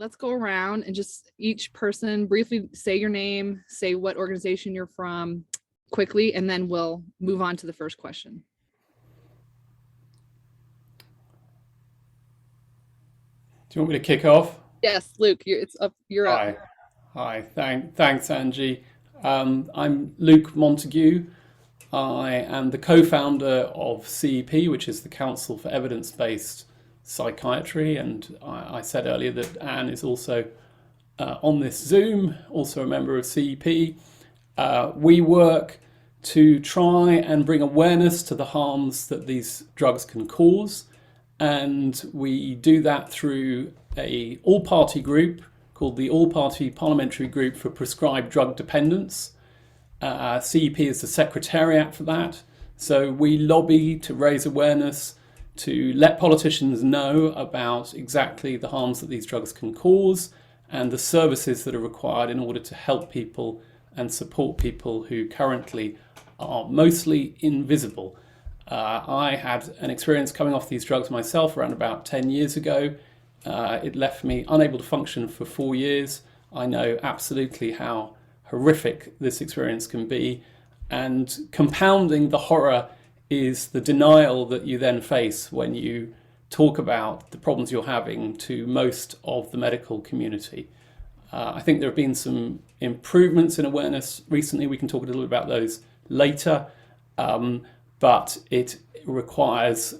let's go around and just each person briefly say your name, say what organization you're from quickly, and then we'll move on to the first question. Do you want me to kick off? Yes, Luke, you're up. Hi. Thanks, Angie. I'm Luke Montagu. I am the co-founder of CEP, which is the Council for Evidence-based Psychiatry, and I said earlier that Anne is also on this Zoom, also a member of CEP. We work to try and bring awareness to the harms that these drugs can cause, and we do that through a all-party group called the All Party Parliamentary Group for Prescribed Drug Dependence. CEP is the Secretariat for that. So we lobby to raise awareness, to let politicians know about exactly the harms that these drugs can cause and the services that are required in order to help people and support people who currently are mostly invisible. I had an experience coming off these drugs myself around about 10 years ago. It left me unable to function for 4 years. I know absolutely how horrific this experience can be, and compounding the horror is the denial that you then face when you talk about the problems you're having to most of the medical community. I think there have been some improvements in awareness recently. We can talk a little about those later, but it requires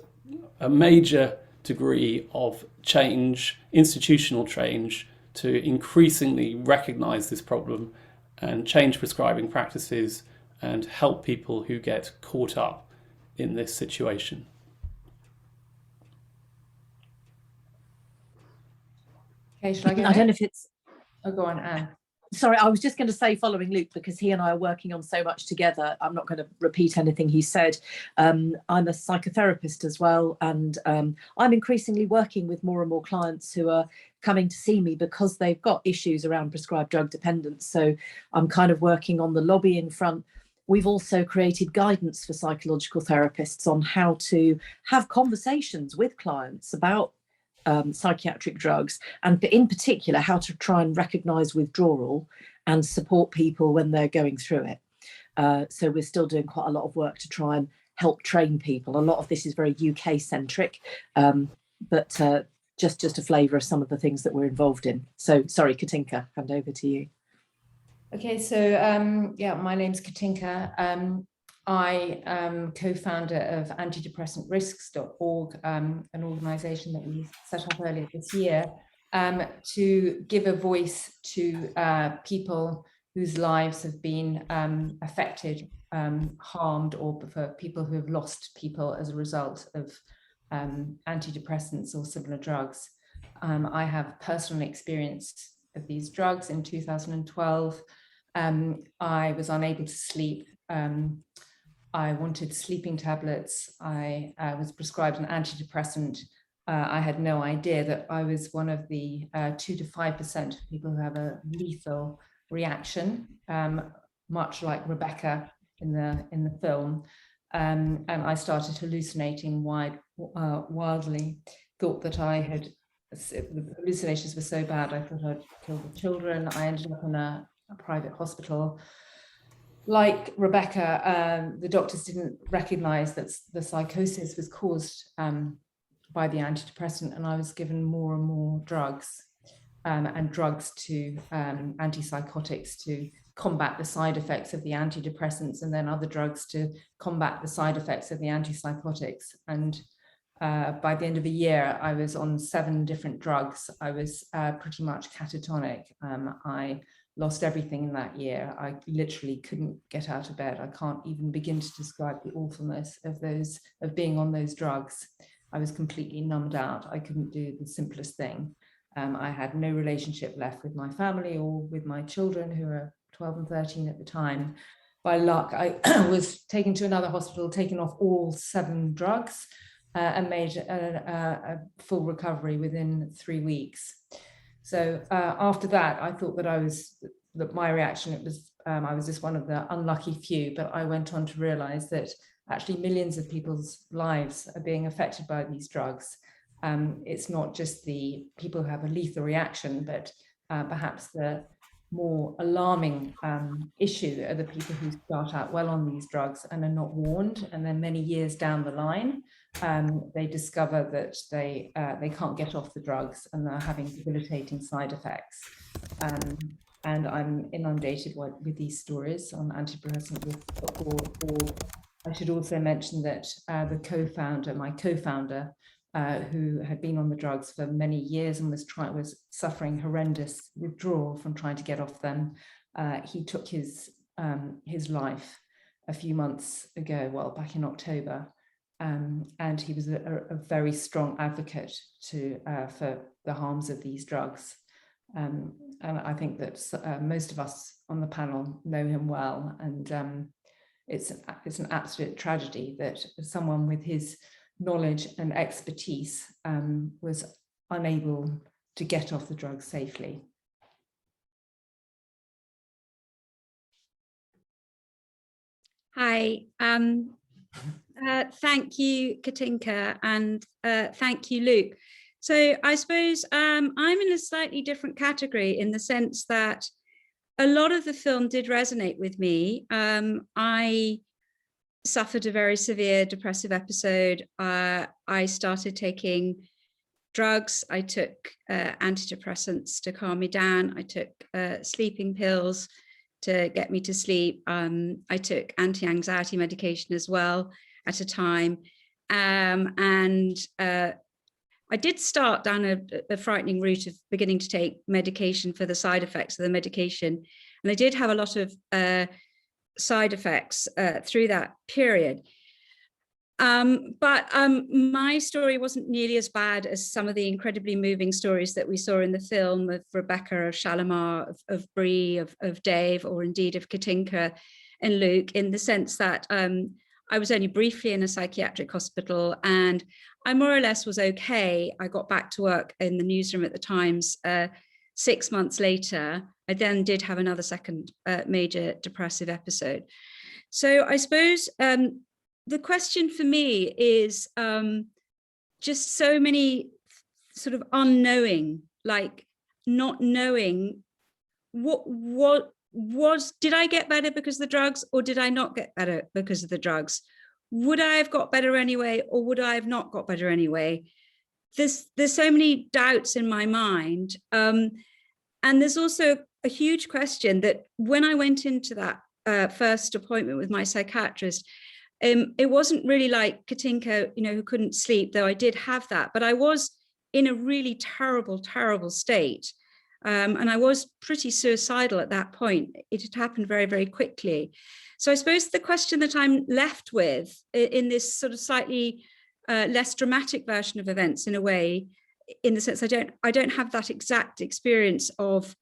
a major degree of change, institutional change, to increasingly recognize this problem and change prescribing practices and help people who get caught up in this situation. Okay, shall I go? I don't know if it's... Oh, go on, Anne. Sorry, I was just going to say, following Luke, because he and I are working on so much together, I'm not going to repeat anything he said. I'm a psychotherapist as well, and I'm increasingly working with more and more clients who are coming to see me because they've got issues around prescribed drug dependence. So I'm kind of working on the lobbying front. We've also created guidance for psychological therapists on how to have conversations with clients about psychiatric drugs, and in particular how to try and recognise withdrawal and support people when they're going through it. So we're still doing quite a lot of work to try and help train people. A lot of this is very UK centric, but just a flavour of some of the things that we're involved in. So sorry, Katinka, hand over to you. Okay, so yeah, my name's Katinka. I am co-founder of Antidepressantrisks.org, an organisation that we set up earlier this year to give a voice to people whose lives have been affected, harmed, or for people who have lost people as a result of antidepressants or similar drugs. I have personal experience of these drugs. In 2012, I was unable to sleep. I wanted sleeping tablets. I was prescribed an antidepressant. I had no idea that I was one of the 2 to 5% of people who have a lethal reaction, much like Rebecca in the film. And I started hallucinating wildly. Thought that the hallucinations were so bad, I thought I'd killed the children. I ended up in a private hospital. Like Rebecca, the doctors didn't recognize that the psychosis was caused by the antidepressant, and I was given more and more drugs and drugs to antipsychotics to combat the side effects of the antidepressants, and then other drugs to combat the side effects of the antipsychotics. And by the end of the year, I was on 7 different drugs. I was pretty much catatonic. I lost everything in that year. I literally couldn't get out of bed. I can't even begin to describe the awfulness of being on those drugs. I was completely numbed out. I couldn't do the simplest thing. I had no relationship left with my family or with my children, who were 12 and 13 at the time. By luck, I was taken to another hospital, taken off all 7 drugs, and made a full recovery within 3 weeks. So after that, I thought that my reaction, I was just one of the unlucky few, but I went on to realize that actually millions of people's lives are being affected by these drugs. It's not just the people who have a lethal reaction, but perhaps the more alarming issue are the people who start out well on these drugs and are not warned, and then many years down the line they discover that they can't get off the drugs and they're having debilitating side effects. And I'm inundated with these stories on antidepressant risk.org. I should also mention that my co-founder, who had been on the drugs for many years and was suffering horrendous withdrawal from trying to get off them. He took his life a few months ago, well, back in October, and he was a very strong advocate for the harms of these drugs. And I think that most of us on the panel know him well, and it's an absolute tragedy that someone with his knowledge and expertise was unable to get off the drugs safely. Hi, thank you, Katinka, and thank you, Luke. So I suppose I'm in a slightly different category in the sense that a lot of the film did resonate with me. I suffered a very severe depressive episode. I started taking drugs. I took antidepressants to calm me down. I took sleeping pills to get me to sleep. I took anti-anxiety medication as well at a time. And I did start down a frightening route of beginning to take medication for the side effects of the medication. And I did have a lot of side effects through that period. But my story wasn't nearly as bad as some of the incredibly moving stories that we saw in the film of Rebecca, of Shalimar, of Bree, of Dave, or indeed of Katinka and Luke, in the sense that I was only briefly in a psychiatric hospital and I more or less was okay. I got back to work in the newsroom at the Times 6 months later. I then did have another second major depressive episode. So I suppose the question for me is just so many sort of unknowing, like not knowing what was, did I get better because of the drugs or did I not get better because of the drugs? Would I have got better anyway, or would I have not got better anyway? There's so many doubts in my mind. And there's also a huge question that when I went into that first appointment with my psychiatrist, it wasn't really like Katinka, who couldn't sleep, though I did have that, but I was in a really terrible, terrible state. And I was pretty suicidal at that point. It had happened very, very quickly. So I suppose the question that I'm left with in this sort of slightly less dramatic version of events, in a way, in the sense I don't have that exact experience of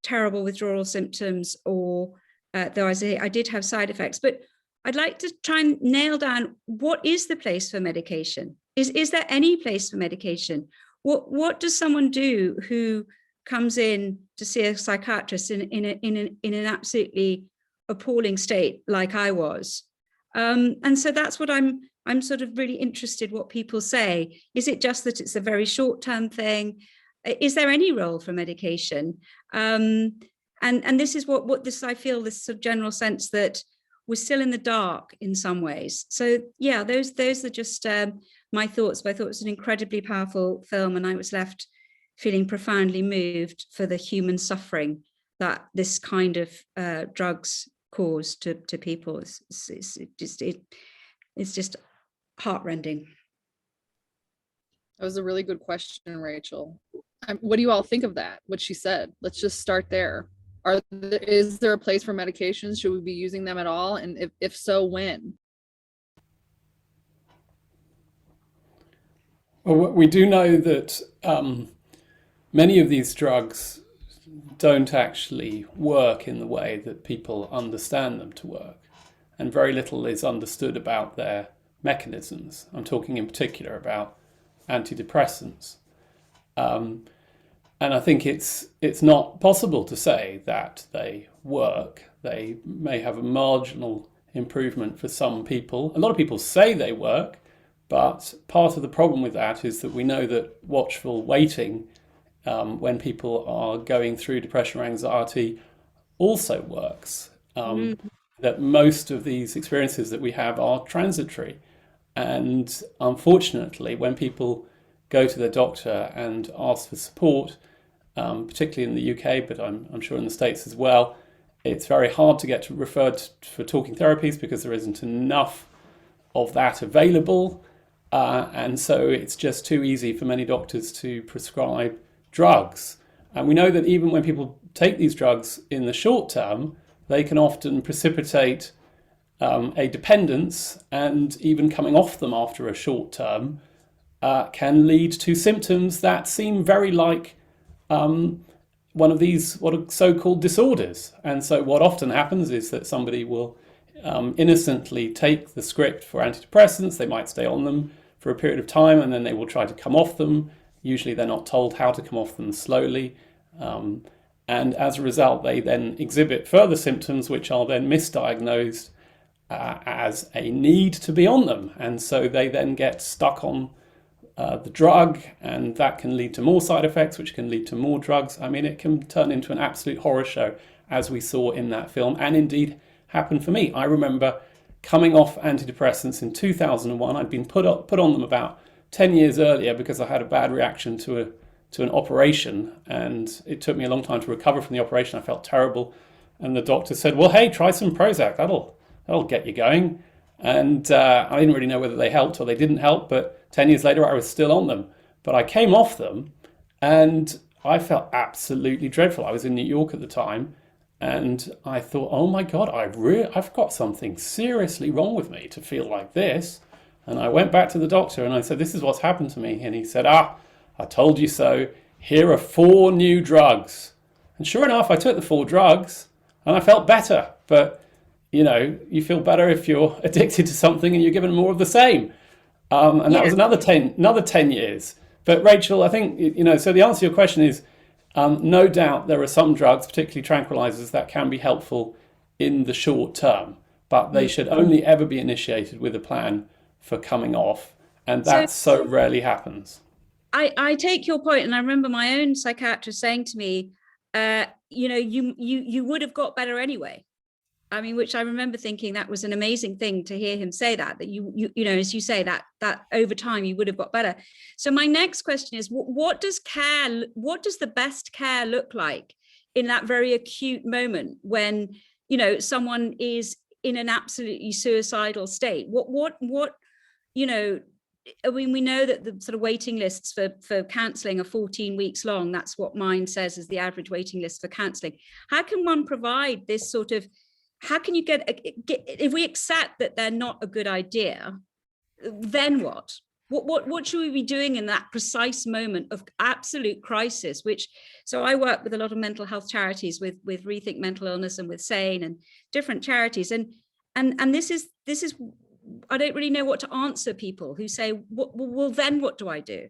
terrible withdrawal symptoms, or though I did have side effects, but I'd like to try and nail down what is the place for medication. Is there any place for medication? What does someone do who comes in to see a psychiatrist in an absolutely appalling state like I was? And so that's what I'm sort of really interested what people say. Is it just that it's a very short-term thing? Is there any role for medication? And this is what this, I feel, this sort of general sense that we're still in the dark in some ways. So yeah, those are just my thoughts. But I thought it was an incredibly powerful film, and I was left feeling profoundly moved for the human suffering that this kind of drugs cause to people. It's just heartrending. That was a really good question, Rachel. What do you all think of that? What she said? Let's just start there. Is there a place for medications? Should we be using them at all? And if so, when? Well, we do know that many of these drugs don't actually work in the way that people understand them to work, and very little is understood about their mechanisms. I'm talking in particular about antidepressants. And I think it's not possible to say that they work. They may have a marginal improvement for some people. A lot of people say they work, But part of the problem with that is that we know that watchful waiting, when people are going through depression or anxiety, also works. That most of these experiences that we have are transitory. And unfortunately, when people go to their doctor and ask for support, particularly in the UK, but I'm sure in the States as well, it's very hard to get referred for talking therapies because there isn't enough of that available. And so it's just too easy for many doctors to prescribe drugs. And we know that even when people take these drugs in the short term, they can often precipitate a dependence, and even coming off them after a short term can lead to symptoms that seem very like one of these what are so-called disorders. And so what often happens is that somebody will innocently take the script for antidepressants. They might stay on them for a period of time, and then they will try to come off them. Usually they're not told how to come off them slowly. And as a result, they then exhibit further symptoms, which are then misdiagnosed as a need to be on them. And so they then get stuck on the drug, and that can lead to more side effects, which can lead to more drugs. I mean, it can turn into an absolute horror show, as we saw in that film, and indeed happened for me. I remember coming off antidepressants in 2001. I'd been put on them about 10 years earlier because I had a bad reaction to an operation, and it took me a long time to recover from the operation. I felt terrible, and the doctor said, well, hey, try some Prozac, that'll get you going. And I didn't really know whether they helped or they didn't help, but 10 years later I was still on them. But I came off them and I felt absolutely dreadful. I was in New York at the time, and I thought, oh my God, I've got something seriously wrong with me to feel like this. And I went back to the doctor and I said, this is what's happened to me. And he said, I told you so. Here are 4 new drugs. And sure enough, I took the 4 drugs and I felt better. But, you know, you feel better if you're addicted to something and you're given more of the same. And that was another 10 years. But Rachel, I think, you know, so the answer to your question is, no doubt there are some drugs, particularly tranquilizers, that can be helpful in the short term, but they should only ever be initiated with a plan for coming off. And that so rarely happens. I take your point, and I remember my own psychiatrist saying to me, you know, you would have got better anyway. I mean, which I remember thinking that was an amazing thing to hear him say that you know, as you say, that over time you would have got better. So my next question is, what does the best care look like in that very acute moment when, you know, someone is in an absolutely suicidal state? What you know, I mean, we know that the sort of waiting lists for counselling are 14 weeks long. That's what mine says is the average waiting list for counselling. How can one provide this sort of, how can you get, if we accept that they're not a good idea, then what? What should we be doing in that precise moment of absolute crisis? So I work with a lot of mental health charities, with Rethink Mental Illness and with SANE and different charities. And this is, I don't really know what to answer people who say, well, then what do I do?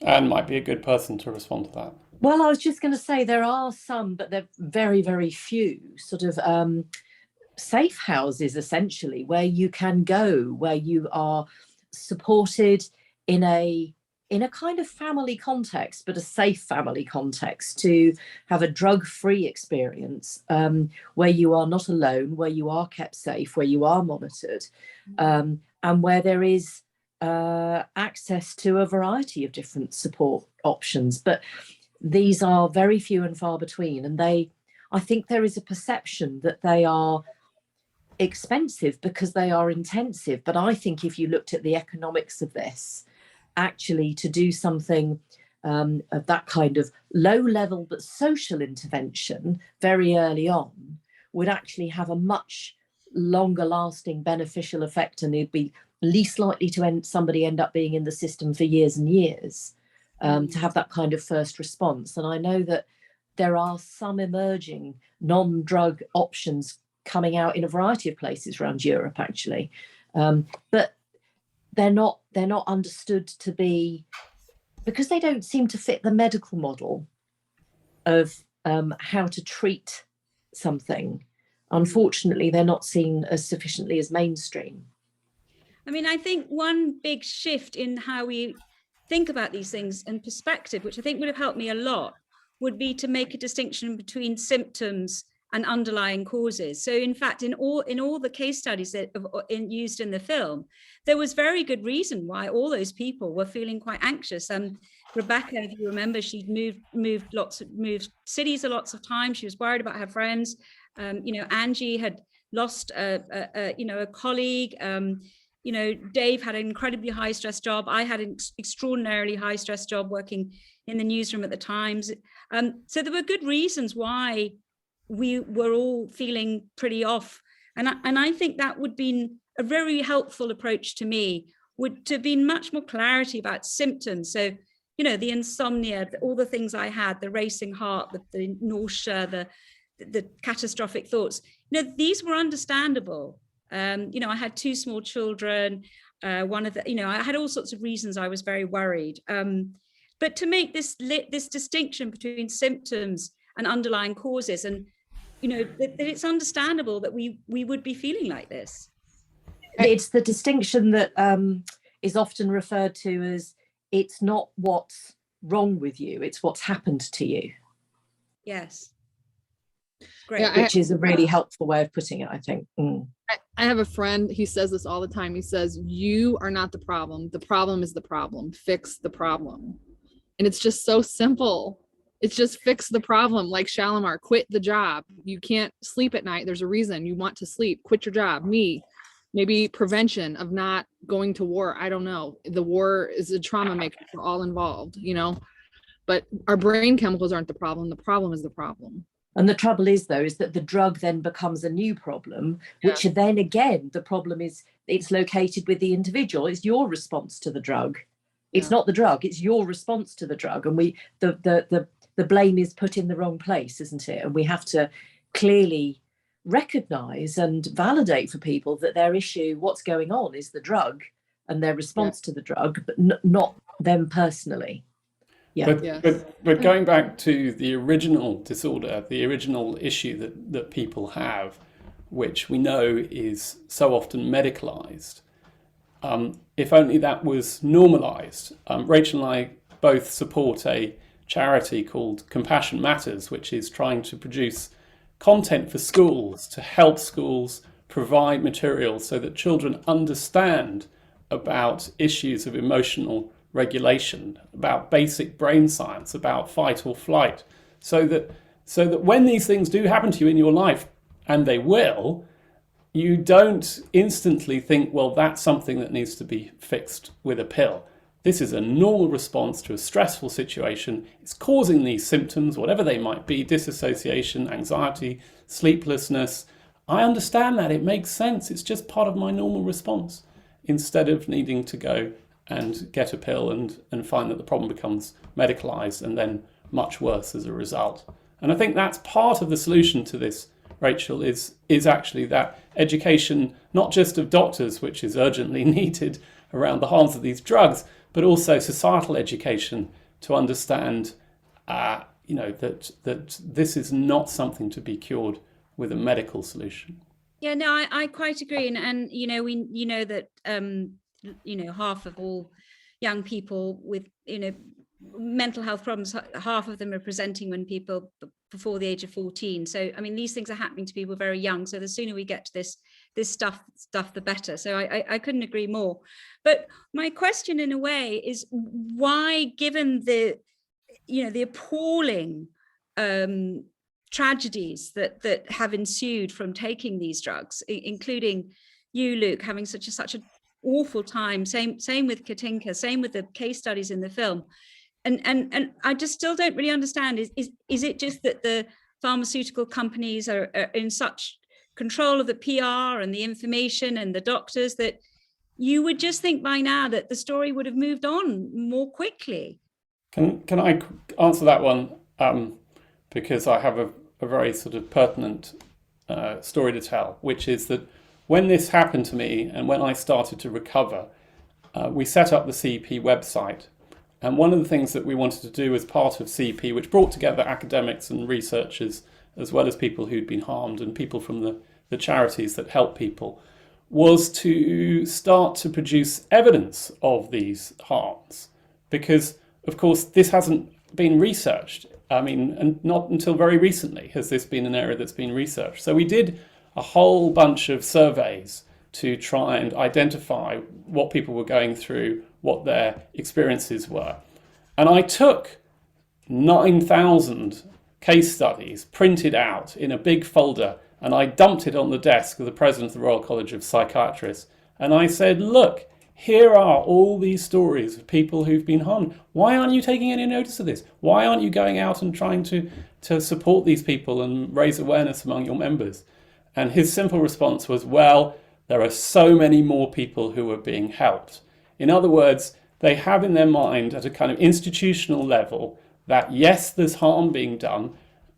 Anne might be a good person to respond to that. Well, I was just going to say there are some, but they're very, very few sort of safe houses, essentially, where you can go, where you are supported in a kind of family context, but a safe family context, to have a drug-free experience, where you are not alone, where you are kept safe, where you are monitored, and where there is access to a variety of different support options. But these are very few and far between, and I think there is a perception that they are expensive because they are intensive. But I think if you looked at the economics of this, actually to do something of that kind of low level but social intervention very early on would actually have a much longer lasting beneficial effect, and it'd be least likely to somebody end up being in the system for years and years. To have that kind of first response. And I know that there are some emerging non-drug options coming out in a variety of places around Europe, actually, but they're not understood to be, because they don't seem to fit the medical model of how to treat something. Unfortunately, they're not seen as sufficiently as mainstream. I mean, I think one big shift in how we think about these things and perspective, which I think would have helped me a lot, would be to make a distinction between symptoms and underlying causes. So in fact, in all the case studies that used in the film, there was very good reason why all those people were feeling quite anxious. Rebecca, if you remember, she'd moved cities lots of times. She was worried about her friends. Angie had lost a colleague. Dave had an incredibly high stress job. I had an extraordinarily high stress job working in the newsroom at the Times. So there were good reasons why we were all feeling pretty off. And I think that would be a very helpful approach to me, would to be much more clarity about symptoms. So, the insomnia, all the things I had, the racing heart, the nausea, the catastrophic thoughts, these were understandable. I had 2 small children. One of the, I had all sorts of reasons I was very worried. But to make this distinction between symptoms and underlying causes, and that it's understandable that we would be feeling like this. It's the distinction that is often referred to as, it's not what's wrong with you, it's what's happened to you. Yes. Great. Yeah, which is a really helpful way of putting it, I think. I have a friend, he says this all the time. He says, you are not the problem is the problem. Fix the problem. And it's just so simple. It's just fix the problem. Like Shalimar, quit the job. You can't sleep at night. There's a reason you want to sleep. Quit your job. Maybe prevention of not going to war. I don't know. The war is a trauma maker for all involved, but our brain chemicals aren't the problem. The problem is the problem. And the trouble is, though, is that the drug then becomes a new problem, which then again, the problem is it's located with the individual. It's your response to the drug. It's not the drug, it's your response to the drug. And the blame is put in the wrong place, isn't it? And we have to clearly recognise and validate for people that their issue, what's going on, is the drug and their response to the drug, but not them personally. But going back to the original disorder, the original issue that people have, which we know is so often medicalised, if only that was normalised. Rachel and I both support a charity called Compassion Matters, which is trying to produce content for schools to help schools provide material so that children understand about issues of emotional regulation, about basic brain science, about fight or flight, so that when these things do happen to you in your life, and they will, you don't instantly think, well, that's something that needs to be fixed with a pill. This is a normal response to a stressful situation. It's causing these symptoms, whatever they might be, disassociation, anxiety, sleeplessness. I understand that. It makes sense. It's just part of my normal response, instead of needing to go and get a pill and find that the problem becomes medicalised and then much worse as a result. And I think that's part of the solution to this, Rachel, is actually that education, not just of doctors, which is urgently needed around the harms of these drugs, but also societal education to understand, that this is not something to be cured with a medical solution. Yeah, no, I quite agree. And we know that half of all young people with mental health problems, half of them are presenting when people before the age of 14. So I mean, these things are happening to people very young. So the sooner we get to this stuff, the better. So I couldn't agree more. But my question, in a way, is why, given the appalling tragedies that have ensued from taking these drugs, including you, Luke, having such an awful time. Same with Katinka. Same with the case studies in the film. And I just still don't really understand. Is it just that the pharmaceutical companies are in such control of the PR and the information and the doctors that you would just think by now that the story would have moved on more quickly? Can I answer that one? Because I have a very sort of pertinent story to tell, which is that when this happened to me and when I started to recover, we set up the CEP website. And one of the things that we wanted to do as part of CEP, which brought together academics and researchers, as well as people who'd been harmed and people from the charities that help people, was to start to produce evidence of these harms, because of course this hasn't been researched. I mean, and not until very recently has this been an area that's been researched. So we did a whole bunch of surveys to try and identify what people were going through, what their experiences were. And I took 9,000 case studies printed out in a big folder, and I dumped it on the desk of the president of the Royal College of Psychiatrists. And I said, look, here are all these stories of people who've been harmed. Why aren't you taking any notice of this? Why aren't you going out and trying to support these people and raise awareness among your members? And his simple response was, well, there are so many more people who are being helped. In other words, they have in their mind at a kind of institutional level that yes, there's harm being done.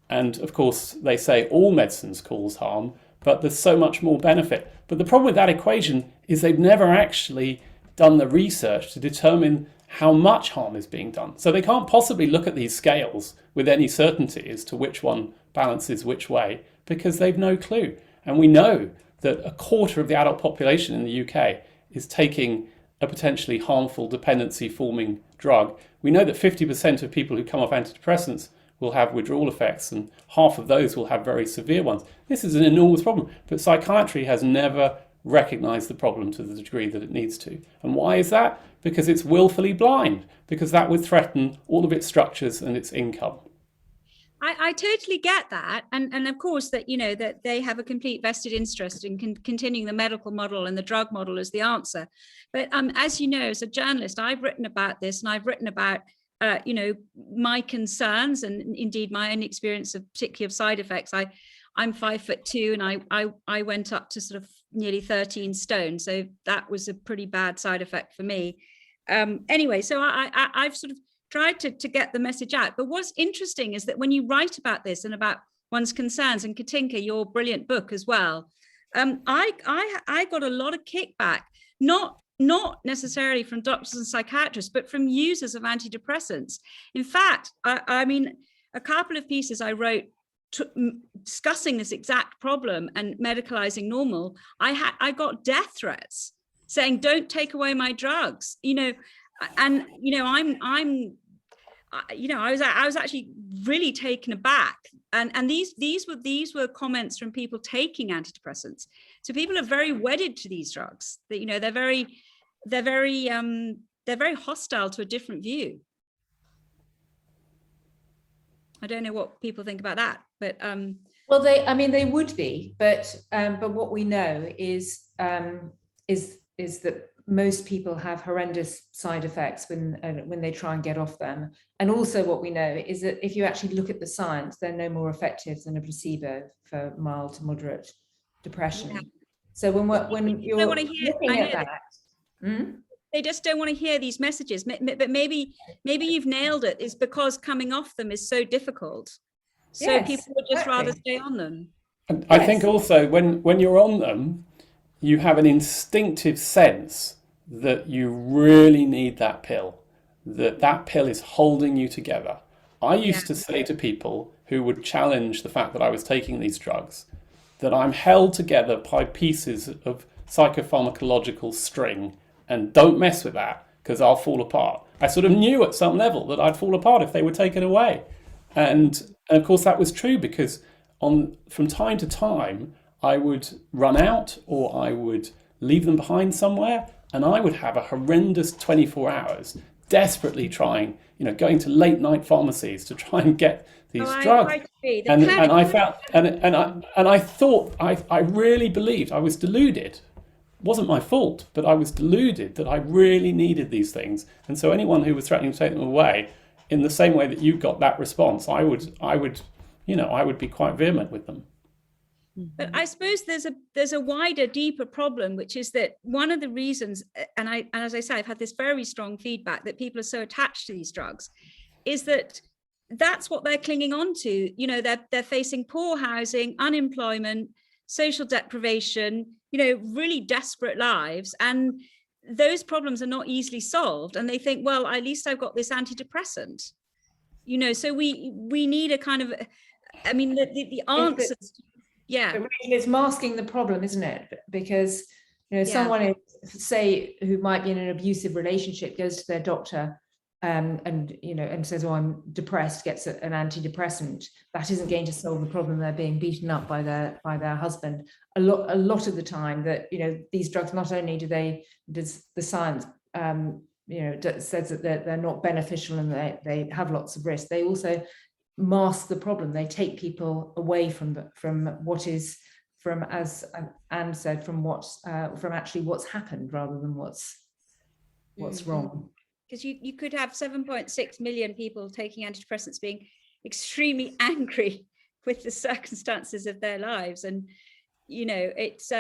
And of course, they say all medicines cause harm, but there's so much more benefit. But the problem with that equation is they've never actually done the research to determine how much harm is being done. So they can't possibly look at these scales with any certainty as to which one balances which way, because they've no clue. And we know that a quarter of the adult population in the UK is taking a potentially harmful dependency-forming drug. We know that 50% of people who come off antidepressants will have withdrawal effects, and half of those will have very severe ones. This is an enormous problem, but psychiatry has never recognised the problem to the degree that it needs to. And why is that? Because it's willfully blind, because that would threaten all of its structures and its income. I totally get that, and of course that that they have a complete vested interest in continuing the medical model and the drug model as the answer. But as you know, as a journalist, I've written about this, and I've written about my concerns and indeed my own experience of particularly of side effects. I'm 5'2", and I went up to sort of nearly 13 stone, so that was a pretty bad side effect for me. Anyway, so I've sort of tried to get the message out. But what's interesting is that when you write about this and about one's concerns, and Katinka, your brilliant book as well, I got a lot of kickback, not necessarily from doctors and psychiatrists, but from users of antidepressants. In fact, I mean, a couple of pieces I wrote discussing this exact problem and medicalizing normal, I got death threats saying, don't take away my drugs, and I was actually really taken aback, and these were comments from people taking antidepressants. So people are very wedded to these drugs. That they're very hostile to a different view. I don't know what people think about that, but well, they would be, but what we know is that most people have horrendous side effects when they try and get off them. And also what we know is that if you actually look at the science, they're no more effective than a placebo for mild to moderate depression. Yeah. So when you're looking at that, they just don't want to hear these messages. But maybe you've nailed it. Is because coming off them is so difficult. So yes, people would just rather stay on them. And I think also when you're on them, you have an instinctive sense that you really need that pill, that pill is holding you together. I used to say to people who would challenge the fact that I was taking these drugs, that I'm held together by pieces of psychopharmacological string, and don't mess with that because I'll fall apart. I sort of knew at some level that I'd fall apart if they were taken away. And of course that was true, because from time to time, I would run out or I would leave them behind somewhere, and I would have a horrendous 24 hours desperately trying, going to late night pharmacies to try and get these drugs. And I found, and I thought, I really believed, I was deluded. It wasn't my fault, but I was deluded that I really needed these things. And so anyone who was threatening to take them away, in the same way that you got that response, I would be quite vehement with them. But I suppose there's a wider, deeper problem, which is that one of the reasons, and as I say, I've had this very strong feedback that people are so attached to these drugs, is that that's what they're clinging on to. They're facing poor housing, unemployment, social deprivation, really desperate lives, and those problems are not easily solved. And they think, well, at least I've got this antidepressant. So we need a kind of, the answers. Yeah, it's masking the problem, isn't it? Because You know, Yeah. someone say who might be in an abusive relationship goes to their doctor and you know, and says, "Oh, I'm depressed," gets an antidepressant. That isn't going to solve the problem. They're being beaten up by their husband. A lot of the time, that, you know, these drugs, not only does the science you know, says that they're not beneficial and they have lots of risk, they also mask the problem. They take people away from what is, from, as Anne said, from actually what's happened, rather than what's wrong. Because you could have 7.6 million people taking antidepressants being extremely angry with the circumstances of their lives, and you know, it's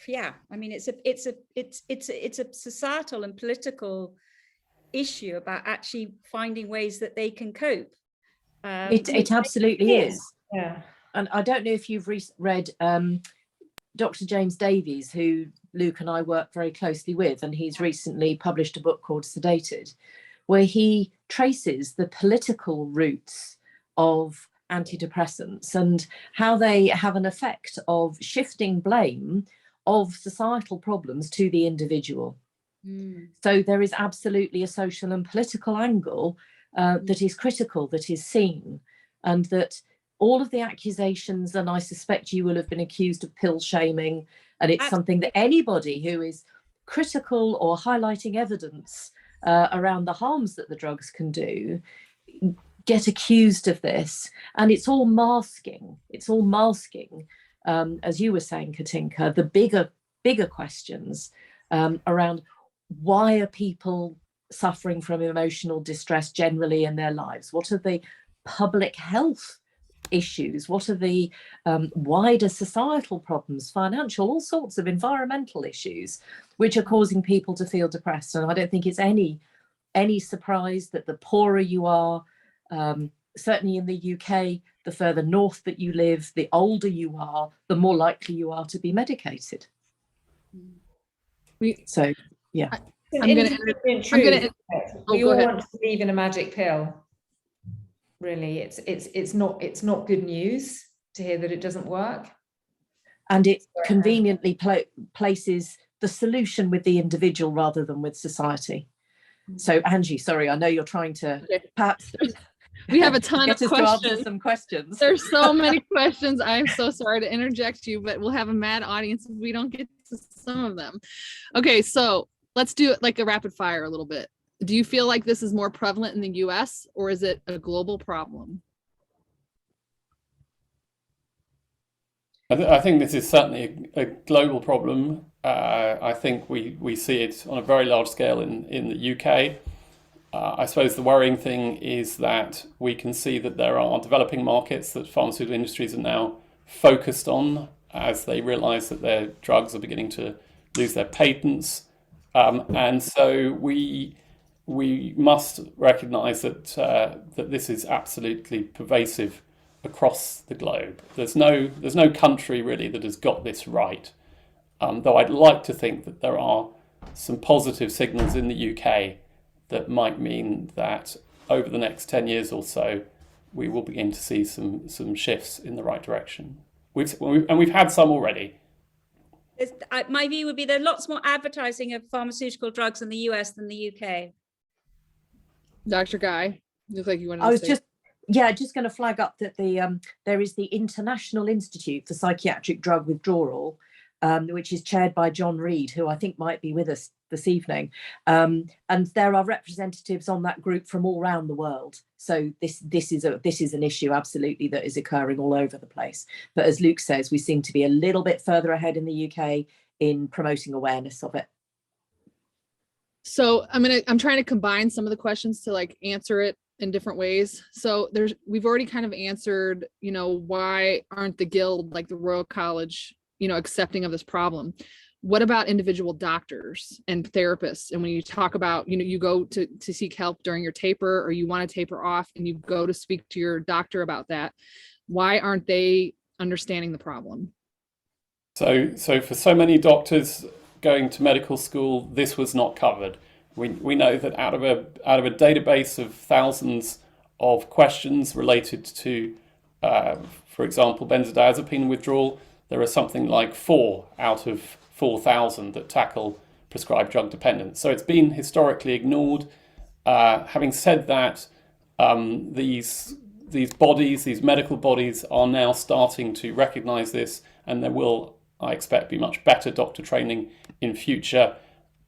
yeah, I mean, it's a societal and political issue about actually finding ways that they can cope. It absolutely is. Yeah. And I don't know if you've read Dr. James Davies, who Luke and I work very closely with, and he's recently published a book called Sedated, where he traces the political roots of antidepressants and how they have an effect of shifting blame of societal problems to the individual. So there is absolutely a social and political angle that is critical, that is seen, and that all of the accusations, and I suspect you will have been accused of pill shaming, and it's something that anybody who is critical or highlighting evidence around the harms that the drugs can do get accused of this, and it's all masking, as you were saying, Katinka, the bigger questions around why are people suffering from emotional distress generally in their lives? What are the public health issues? What are the wider societal problems, financial, all sorts of environmental issues, which are causing people to feel depressed? And I don't think it's any surprise that the poorer you are, certainly in the UK, the further north that you live, the older you are, the more likely you are to be medicated. So, yeah. We all want to believe in a magic pill. Really, it's not good news to hear that it doesn't work. And it conveniently places the solution with the individual rather than with society. So, Angie, sorry, I know you're trying to perhaps we have a ton of get us to answer some questions. There's so many questions. I'm so sorry to interject you, but we'll have a mad audience if we don't get to some of them. Okay, so let's do it like a rapid fire a little bit. Do you feel like this is more prevalent in the US, or is it a global problem? I think this is certainly a global problem. I think we see it on a very large scale in the UK. I suppose the worrying thing is that we can see that there are developing markets that pharmaceutical industries are now focused on as they realise that their drugs are beginning to lose their patents. And so we must recognise that that this is absolutely pervasive across the globe. There's no country really that has got this right. Though I'd like to think that there are some positive signals in the UK that might mean that over the next 10 years or so, we will begin to see some shifts in the right direction. We've had some already. My view would be there are lots more advertising of pharmaceutical drugs in the US than the UK. Dr. Guy, you look like you wanted to I was say. just going to flag up that there is the International Institute for Psychiatric Drug Withdrawal, which is chaired by John Reed, who I think might be with us this evening. And there are representatives on that group from all around the world. So this is an issue absolutely that is occurring all over the place. But as Luke says, we seem to be a little bit further ahead in the UK in promoting awareness of it. So I'm trying to combine some of the questions to like answer it in different ways. So we've already kind of answered, why aren't the Guild, like the Royal College, accepting of this problem? What about individual doctors and therapists? And when you talk about, you go to seek help during your taper, or you want to taper off and you go to speak to your doctor about that, why aren't they understanding the problem? So for so many doctors going to medical school, this was not covered. We know that out of a database of thousands of questions related to, for example, benzodiazepine withdrawal, there are something like 4 out of 4,000 that tackle prescribed drug dependence. So it's been historically ignored. Having said that, these bodies, these medical bodies, are now starting to recognise this, and there will, I expect, be much better doctor training in future.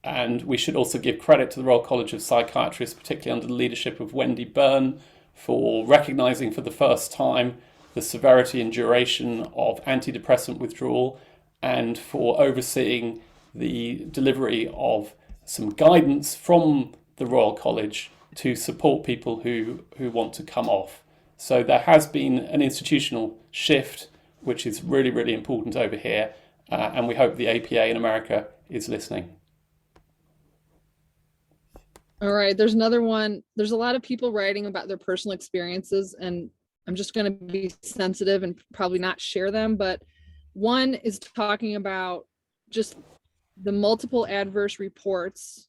And we should also give credit to the Royal College of Psychiatrists, particularly under the leadership of Wendy Byrne, for recognising for the first time the severity and duration of antidepressant withdrawal, and for overseeing the delivery of some guidance from the Royal College to support people who want to come off. So there has been an institutional shift, which is really, really important over here, and we hope the APA in America is listening. All right, there's another one. There's a lot of people writing about their personal experiences, and I'm just going to be sensitive and probably not share them, but one is talking about just the multiple adverse reports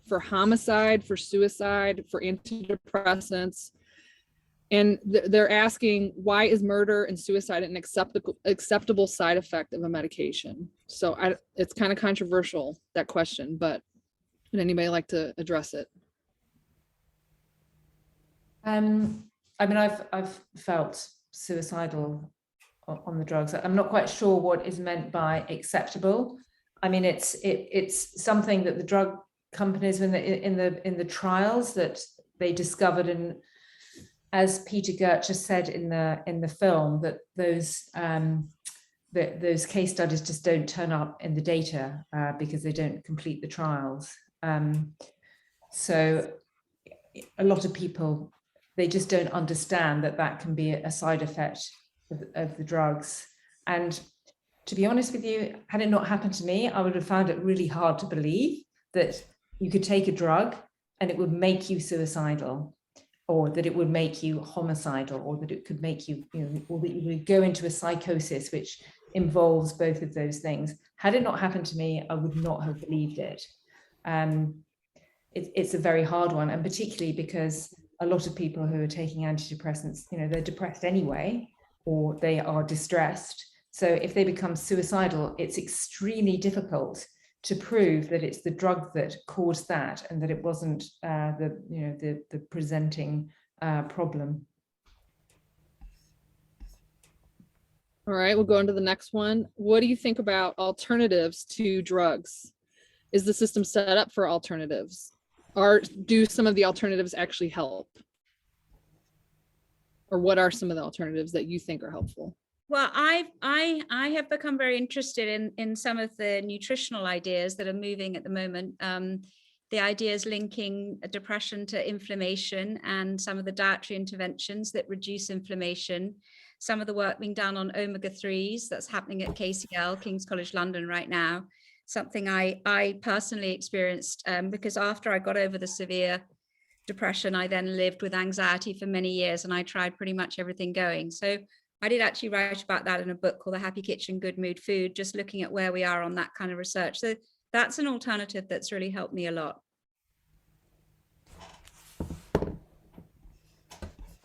for homicide, for suicide, for antidepressants. And they're asking, why is murder and suicide an acceptable side effect of a medication? So it's kind of controversial, that question, but would anybody like to address it? I mean, I've felt suicidal on the drugs. I'm not quite sure what is meant by acceptable. I mean, it's something that the drug companies in the trials that they discovered, and as Peter Gertcher said in the film, that those case studies just don't turn up in the data because they don't complete the trials. So a lot of people, they just don't understand that can be a side effect of the drugs. And to be honest with you, had it not happened to me, I would have found it really hard to believe that you could take a drug and it would make you suicidal, or that it would make you homicidal, or that it could make you, or that you would go into a psychosis, which involves both of those things. Had it not happened to me, I would not have believed it. It's a very hard one, and particularly because a lot of people who are taking antidepressants, they're depressed anyway, or they are distressed. So if they become suicidal, it's extremely difficult to prove that it's the drug that caused that, and that it wasn't the presenting problem. All right, we'll go on to the next one. What do you think about alternatives to drugs? Is the system set up for alternatives? Or do some of the alternatives actually help? Or what are some of the alternatives that you think are helpful? Well, I have become very interested in some of the nutritional ideas that are moving at the moment. The ideas linking depression to inflammation, and some of the dietary interventions that reduce inflammation. Some of the work being done on omega-3s that's happening at KCL, King's College London right now. Something I personally experienced because after I got over the severe depression, I then lived with anxiety for many years, and I tried pretty much everything going. So I did actually write about that in a book called The Happy Kitchen, Good Mood Food, just looking at where we are on that kind of research. So that's an alternative that's really helped me a lot.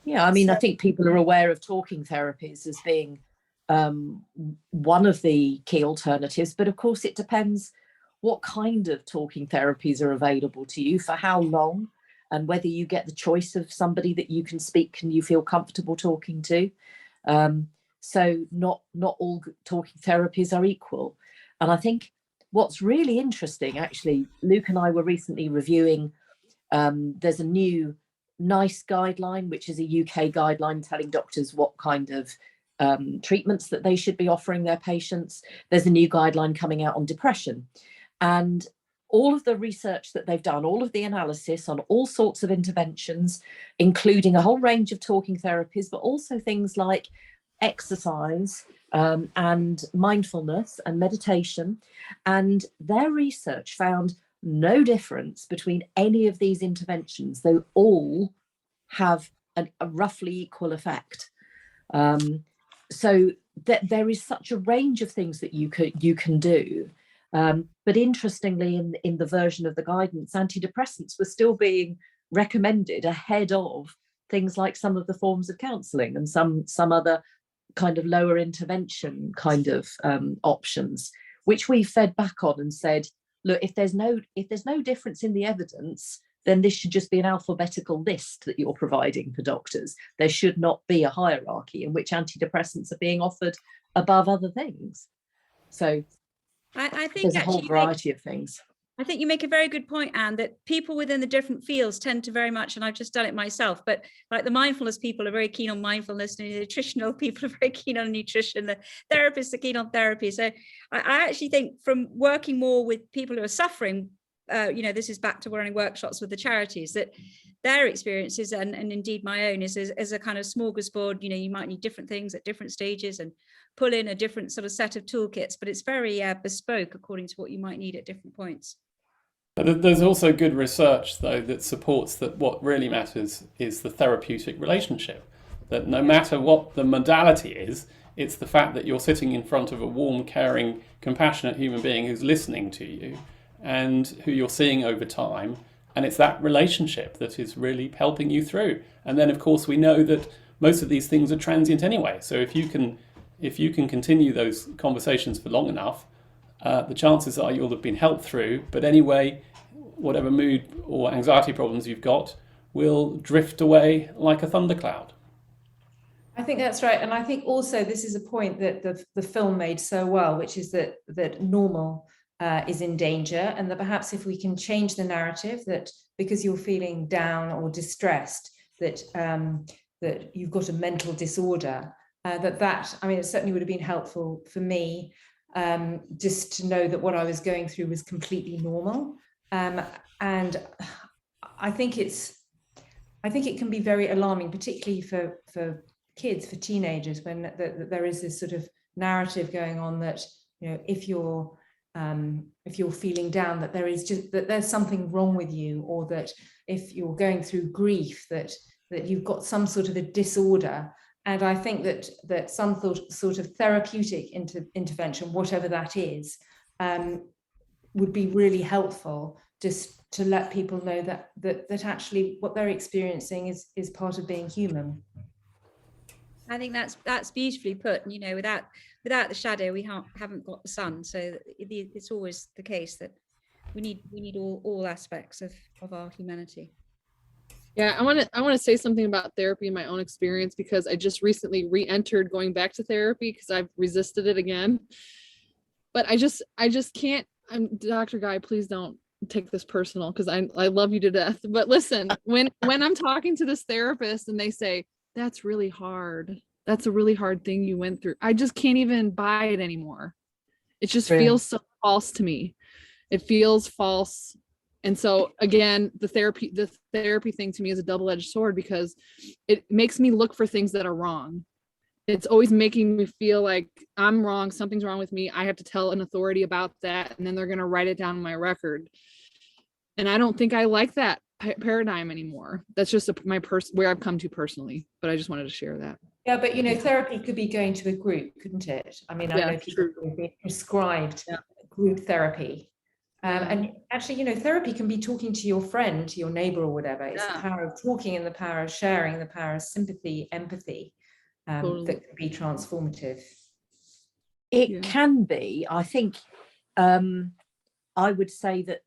Yeah, I mean, I think people are aware of talking therapies as being one of the key alternatives, but of course it depends what kind of talking therapies are available to you, for how long, and whether you get the choice of somebody that you can speak and you feel comfortable talking to. So not all talking therapies are equal. And I think what's really interesting, actually, Luke and I were recently reviewing, there's a new NICE guideline, which is a UK guideline telling doctors what kind of treatments that they should be offering their patients. There's a new guideline coming out on depression. And all of the research that they've done, all of the analysis on all sorts of interventions, including a whole range of talking therapies, but also things like exercise and mindfulness and meditation. And their research found no difference between any of these interventions. They all have a roughly equal effect. So that there is such a range of things that you can do. But interestingly, in the version of the guidance, antidepressants were still being recommended ahead of things like some of the forms of counselling and some other kind of lower intervention kind of options, which we fed back on and said, look, if there's no difference in the evidence, then this should just be an alphabetical list that you're providing for doctors. There should not be a hierarchy in which antidepressants are being offered above other things. So I think there's a whole variety of things. I think you make a very good point, Anne, that people within the different fields tend to very much, and I've just done it myself, but like the mindfulness people are very keen on mindfulness, and the nutritional people are very keen on nutrition, the therapists are keen on therapy. So I actually think from working more with people who are suffering, this is back to running workshops with the charities, that their experiences and indeed my own is a kind of smorgasbord. You might need different things at different stages and pull in a different sort of set of toolkits, but it's very bespoke according to what you might need at different points. There's also good research, though, that supports that what really matters is the therapeutic relationship. That no matter what the modality is, it's the fact that you're sitting in front of a warm, caring, compassionate human being who's listening to you and who you're seeing over time. And it's that relationship that is really helping you through. And then, of course, we know that most of these things are transient anyway. So if you can continue those conversations for long enough, the chances are you'll have been helped through. But anyway, whatever mood or anxiety problems you've got will drift away like a thundercloud. I think that's right. And I think also this is a point that the film made so well, which is that normal is in danger, and that perhaps if we can change the narrative, that because you're feeling down or distressed, that you've got a mental disorder, it certainly would have been helpful for me, just to know that what I was going through was completely normal. And I think it can be very alarming, particularly for kids, for teenagers, when there is this sort of narrative going on that, if you're feeling down, that there's something wrong with you, or that if you're going through grief, that you've got some sort of a disorder. And I think that some sort of therapeutic intervention, whatever that is, would be really helpful, just to let people know that actually what they're experiencing is part of being human. I think that's beautifully put. Without the shadow, we haven't got the sun. So it's always the case that we need all aspects of our humanity. Yeah, I want to say something about therapy in my own experience, because I just recently re-entered going back to therapy because I've resisted it again. But I just can't. Dr. Guy, please don't take this personal, because I love you to death. But listen, when I'm talking to this therapist and they say, that's really hard, that's a really hard thing you went through, I just can't even buy it anymore. It just feels so false to me. It feels false. And so again, the therapy thing to me is a double-edged sword, because it makes me look for things that are wrong. It's always making me feel like I'm wrong, something's wrong with me. I have to tell an authority about that, and then they're going to write it down on my record. And I don't think I like that paradigm anymore. That's just where I've come to personally, but I just wanted to share that. Yeah, but therapy could be going to a group, couldn't it? I mean, I know people who've been prescribed group therapy. And actually, therapy can be talking to your friend, to your neighbor, or whatever. It's the power of talking, and the power of sharing, the power of sympathy, empathy, that can be transformative. It can be. I think I would say that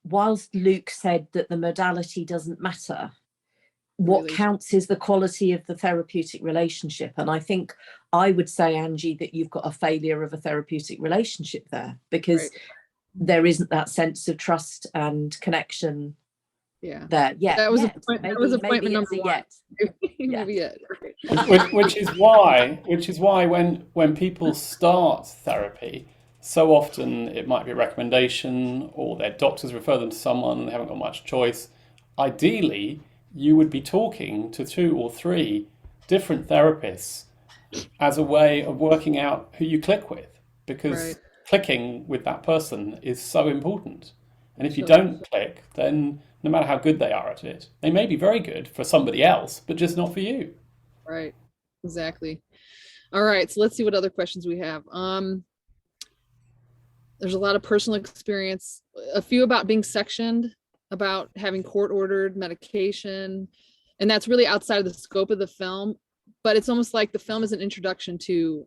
whilst Luke said that the modality doesn't matter, what counts is the quality of the therapeutic relationship. And I think I would say, Angie, that you've got a failure of a therapeutic relationship there, because there isn't that sense of trust and connection there. Yeah, that was appointment number one. Maybe which is why when people start therapy, so often it might be a recommendation, or their doctors refer them to someone and they haven't got much choice. Ideally, you would be talking to 2 or 3 different therapists as a way of working out who you click with, because clicking with that person is so important. And if you don't click, then no matter how good they are at it, they may be very good for somebody else, but just not for you. Right. Exactly. All right. So let's see what other questions we have. There's a lot of personal experience, a few about being sectioned, about having court-ordered medication, and that's really outside of the scope of the film. but it's almost like the film is an introduction to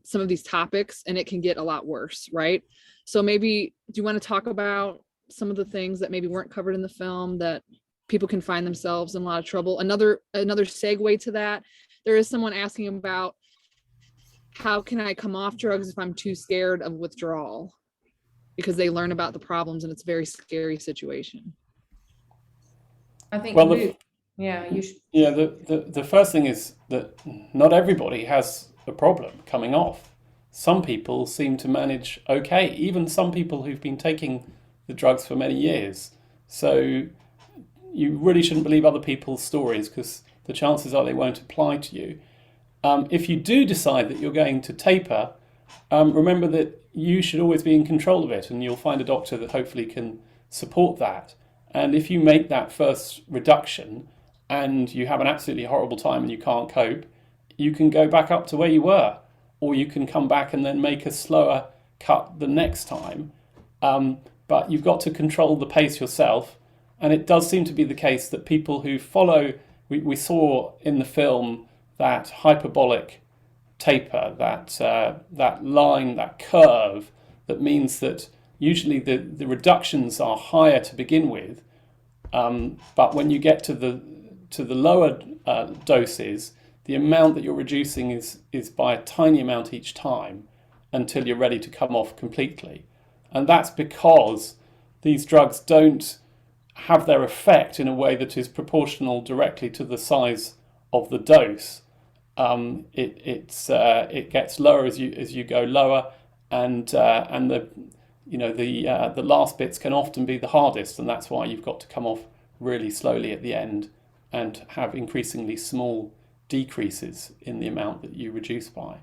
some of these topics, and it can get a lot worse, right? So maybe, do you want to talk about some of the things that maybe weren't covered in the film that people can find themselves in a lot of trouble? Another segue to that, there is someone asking about, how can I come off drugs if I'm too scared of withdrawal? Because they learn about the problems and it's a very scary situation. I think, Well, Luke, yeah, you should. Yeah, the first thing is that not everybody has a problem coming off. Some people seem to manage okay, even some people who've been taking the drugs for many years. So you really shouldn't believe other people's stories, because the chances are they won't apply to you. If you do decide that you're going to taper, remember that you should always be in control of it, and you'll find a doctor that hopefully can support that. And if you make that first reduction and you have an absolutely horrible time and you can't cope, you can go back up to where you were, or you can come back and then make a slower cut the next time. But you've got to control the pace yourself. And it does seem to be the case that people who follow, we saw in the film that hyperbolic taper, that line, that curve, that means that usually the reductions are higher to begin with, but when you get to the lower doses, the amount that you're reducing is by a tiny amount each time until you're ready to come off completely. And that's because these drugs don't have their effect in a way that is proportional directly to the size of the dose. It gets lower as you go lower, and the last bits can often be the hardest, and that's why you've got to come off really slowly at the end and have increasingly small decreases in the amount that you reduce by.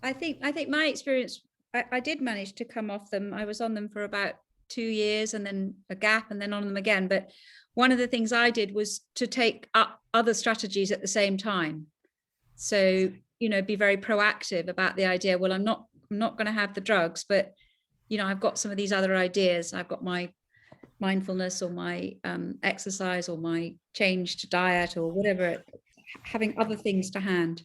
I think my experience, I did manage to come off them. I was on them for about 2 years, and then a gap, and then on them again. But one of the things I did was to take up other strategies at the same time. So, be very proactive about the idea, well, I'm not going to have the drugs, but, I've got some of these other ideas. I've got my mindfulness, or my exercise, or my changed diet, or whatever, having other things to hand.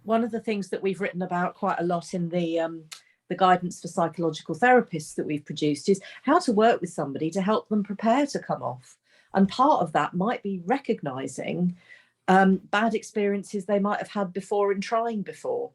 One of the things that we've written about quite a lot in the guidance for psychological therapists that we've produced is how to work with somebody to help them prepare to come off. And part of that might be recognising bad experiences they might have had before in trying before.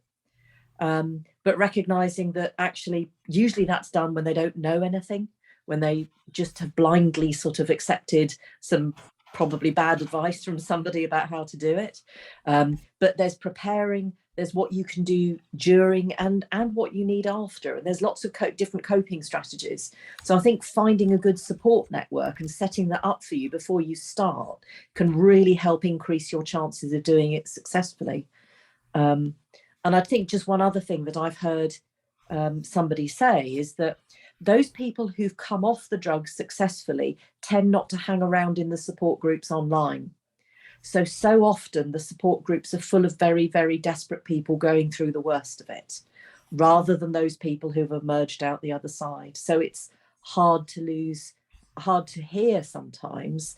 But recognising that actually, usually that's done when they don't know anything, when they just have blindly sort of accepted some probably bad advice from somebody about how to do it. But there's preparing, there's what you can do during and what you need after. And there's lots of different coping strategies. So I think finding a good support network and setting that up for you before you start can really help increase your chances of doing it successfully. And I think just one other thing that I've heard somebody say is that those people who've come off the drugs successfully tend not to hang around in the support groups online. So often the support groups are full of very, very desperate people going through the worst of it, rather than those people who've emerged out the other side. So it's hard to hear sometimes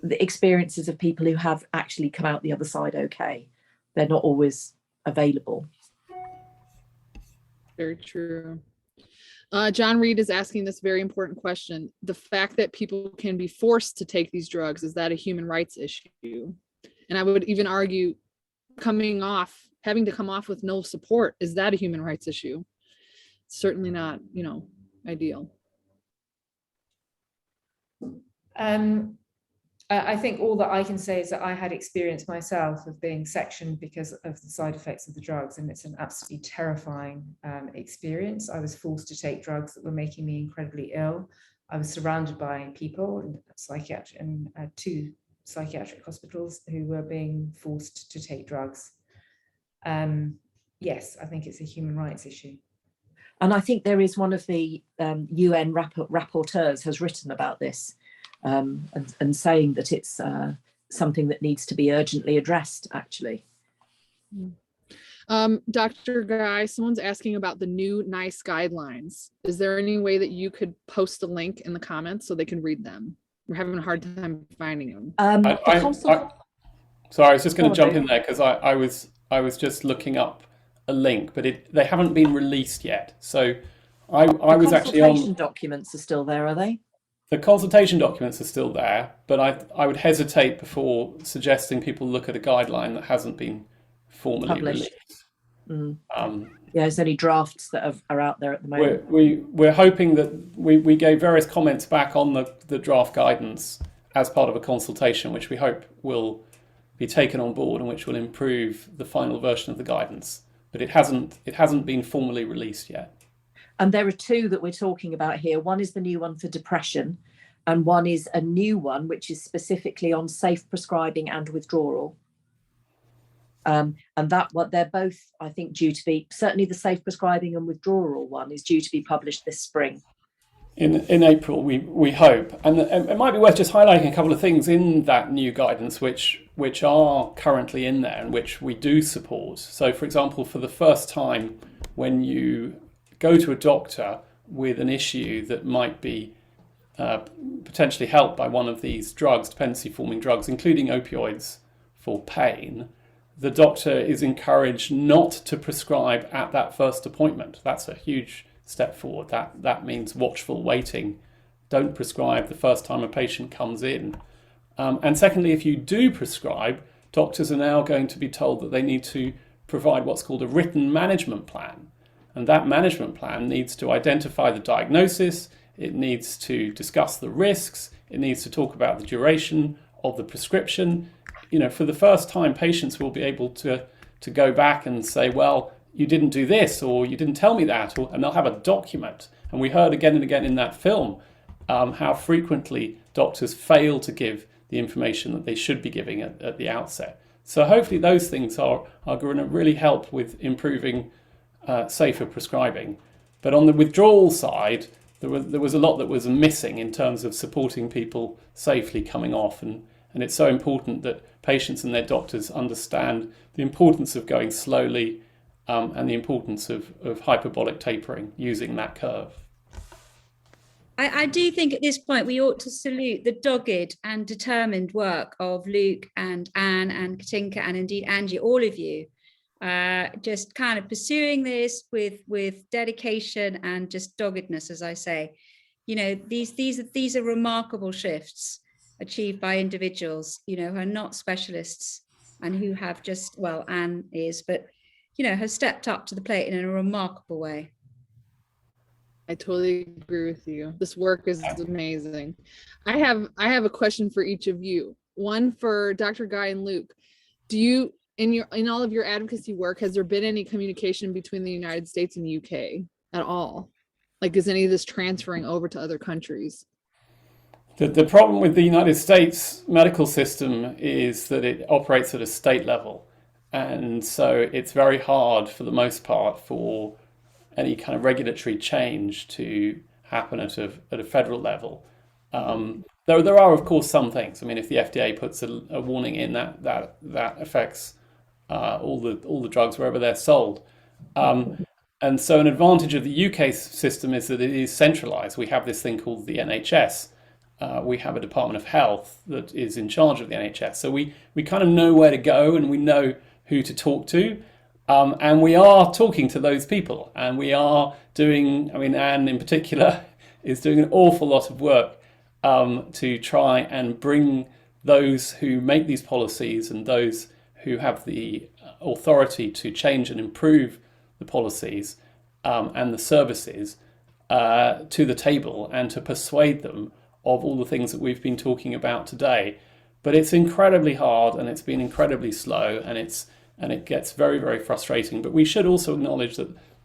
the experiences of people who have actually come out the other side okay. They're not always available. Very true. John Reed is asking this very important question. The fact that people can be forced to take these drugs, is that a human rights issue? And I would even argue having to come off with no support, is that a human rights issue? Certainly not, ideal. I think all that I can say is that I had experience myself of being sectioned because of the side effects of the drugs, and it's an absolutely terrifying experience. I was forced to take drugs that were making me incredibly ill. I was surrounded by people in two psychiatric hospitals who were being forced to take drugs. Yes, I think it's a human rights issue. And I think there is one of the UN rapporteurs has written about this. And saying that it's something that needs to be urgently addressed, actually. Dr. Guy, someone's asking about the new NICE guidelines. Is there any way that you could post a link in the comments so they can read them? We're having a hard time finding them. Sorry, I was just going to Go on, jump in there because I was just looking up a link, but they haven't been released yet. So I was actually on. Consultation documents are still there, are they? The consultation documents are still there, but I would hesitate before suggesting people look at a guideline that hasn't been formally Published. released. Yeah, there's only drafts that are out there at the moment. We're hoping that we gave various comments back on the draft guidance as part of a consultation, which we hope will be taken on board and which will improve the final version of the guidance. But it hasn't been formally released yet. And there are two that we're talking about here. One is the new one for depression, and one is a new one which is specifically on safe prescribing and withdrawal. And they're both, I think, due to be, certainly the safe prescribing and withdrawal one is due to be published this spring. In April, we hope. And it might be worth just highlighting a couple of things in that new guidance which are currently in there and which we do support. So, for example, for the first time, when you go to a doctor with an issue that might be potentially helped by one of these drugs, dependency-forming drugs, including opioids for pain, the doctor is encouraged not to prescribe at that first appointment. That's a huge step forward. That means watchful waiting. Don't prescribe the first time a patient comes in. And secondly, if you do prescribe, doctors are now going to be told that they need to provide what's called a written management plan. And that management plan needs to identify the diagnosis, it needs to discuss the risks, it needs to talk about the duration of the prescription. You know, for the first time, patients will be able to go back and say, well, you didn't do this, or you didn't tell me that, and they'll have a document. And we heard again and again in that film how frequently doctors fail to give the information that they should be giving at the outset. So hopefully those things are going to really help with improving safer prescribing. But on the withdrawal side, there was a lot that was missing in terms of supporting people safely coming off, and it's so important that patients and their doctors understand the importance of going slowly and the importance of hyperbolic tapering using that curve. I do think at this point we ought to salute the dogged and determined work of Luke and Anne and Katinka and indeed Angie, all of you, just kind of pursuing this with dedication and just doggedness, as I say. You know, these are remarkable shifts achieved by individuals, you know, who are not specialists and who have just, well, Anne is, but, you know, has stepped up to the plate in a remarkable way. I totally agree with you. This work is amazing. I have a question for each of you. One for Dr. Guy and Luke. Do you, in all of your advocacy work, has there been any communication between the United States and UK at all? Like, is any of this transferring over to other countries? The problem with the United States medical system is that it operates at a state level. And so it's very hard for the most part for any kind of regulatory change to happen at a federal level. Though there are, of course, some things. I mean, if the FDA puts a warning in, that affects all the drugs wherever they're sold. And so an advantage of the UK system is that it is centralized. We have this thing called the NHS. We have a Department of Health that is in charge of the NHS. So we kind of know where to go and we know who to talk to. And we are talking to those people, and we are doing, I mean, Anne in particular is doing an awful lot of work to try and bring those who make these policies and those who have the authority to change and improve the policies and the services to the table and to persuade them of all the things that we've been talking about today. But it's incredibly hard, and it's been incredibly slow, and it gets very, very frustrating. But we should also acknowledge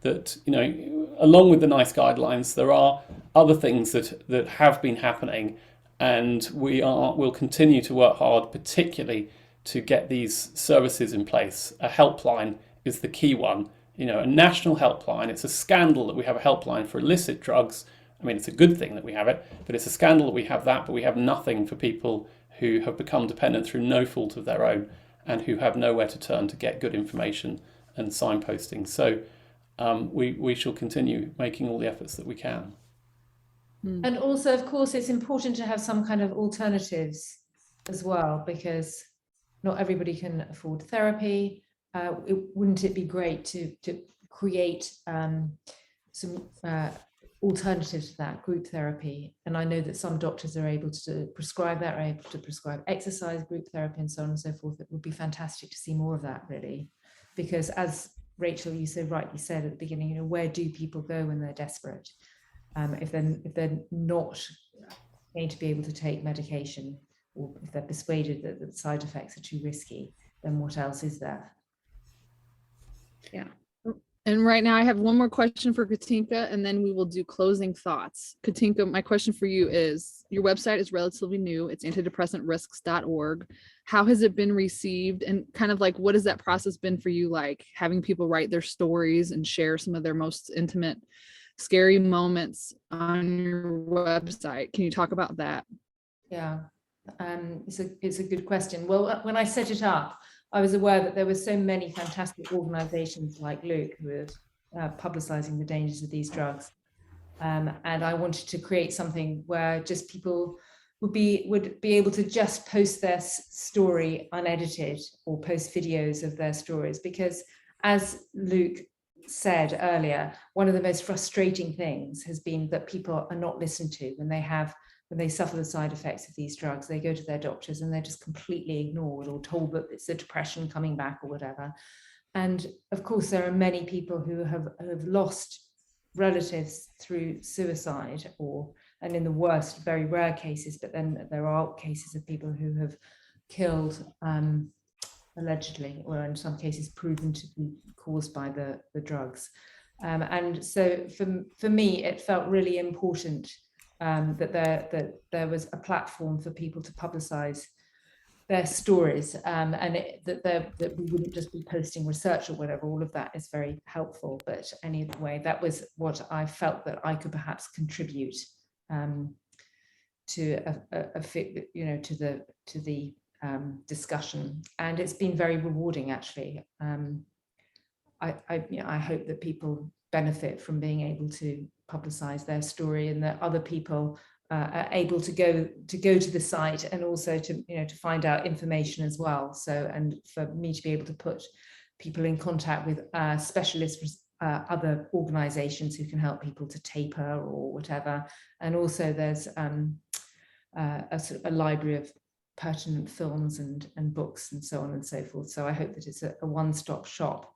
that you know, along with the NICE guidelines, there are other things that have been happening, and we'll continue to work hard, particularly to get these services in place. A helpline is the key one. You know, a national helpline. It's a scandal that we have a helpline for illicit drugs. I mean, it's a good thing that we have it, but it's a scandal that we have that, but we have nothing for people who have become dependent through no fault of their own, and who have nowhere to turn to get good information and signposting. So we shall continue making all the efforts that we can. And also, of course, it's important to have some kind of alternatives as well, because not everybody can afford therapy. Wouldn't it be great to create some alternatives to that, group therapy? And I know that some doctors are able to prescribe that, are able to prescribe exercise, group therapy, and so on and so forth. It would be fantastic to see more of that, really, because as Rachel, you so rightly said at the beginning, where do people go when they're desperate? If they're not going to be able to take medication, or if they're persuaded that the side effects are too risky, then what else is there? Yeah. And right now I have one more question for Katinka, and then we will do closing thoughts. Katinka, my question for you is, your website is relatively new. It's antidepressantrisks.org. How has it been received? And kind of like, what has that process been for you, like having people write their stories and share some of their most intimate, scary moments on your website? Can you talk about that? Yeah, it's a good question. Well, when I set it up, I was aware that there were so many fantastic organizations like Luke who were publicizing the dangers of these drugs. And I wanted to create something where just people would be able to just post their story unedited, or post videos of their stories. Because as Luke said earlier, one of the most frustrating things has been that people are not listened to when they suffer the side effects of these drugs. They go to their doctors and they're just completely ignored, or told that it's the depression coming back or whatever. And of course, there are many people who have lost relatives through suicide, and in the worst, very rare cases, but then there are cases of people who have killed allegedly, or in some cases proven to be caused by the drugs. And so for me, it felt really important that there was a platform for people to publicize their stories, and that we wouldn't just be posting research or whatever. All of that is very helpful, but anyway, that was what I felt that I could perhaps contribute to the discussion, and it's been very rewarding, actually. I hope that people benefit from being able to publicize their story, and that other people are able to go to the site, and also to find out information as well. So, and for me to be able to put people in contact with specialists, other organizations who can help people to taper or whatever. And also there's a library of pertinent films and books and so on and so forth. So I hope that it's a one-stop shop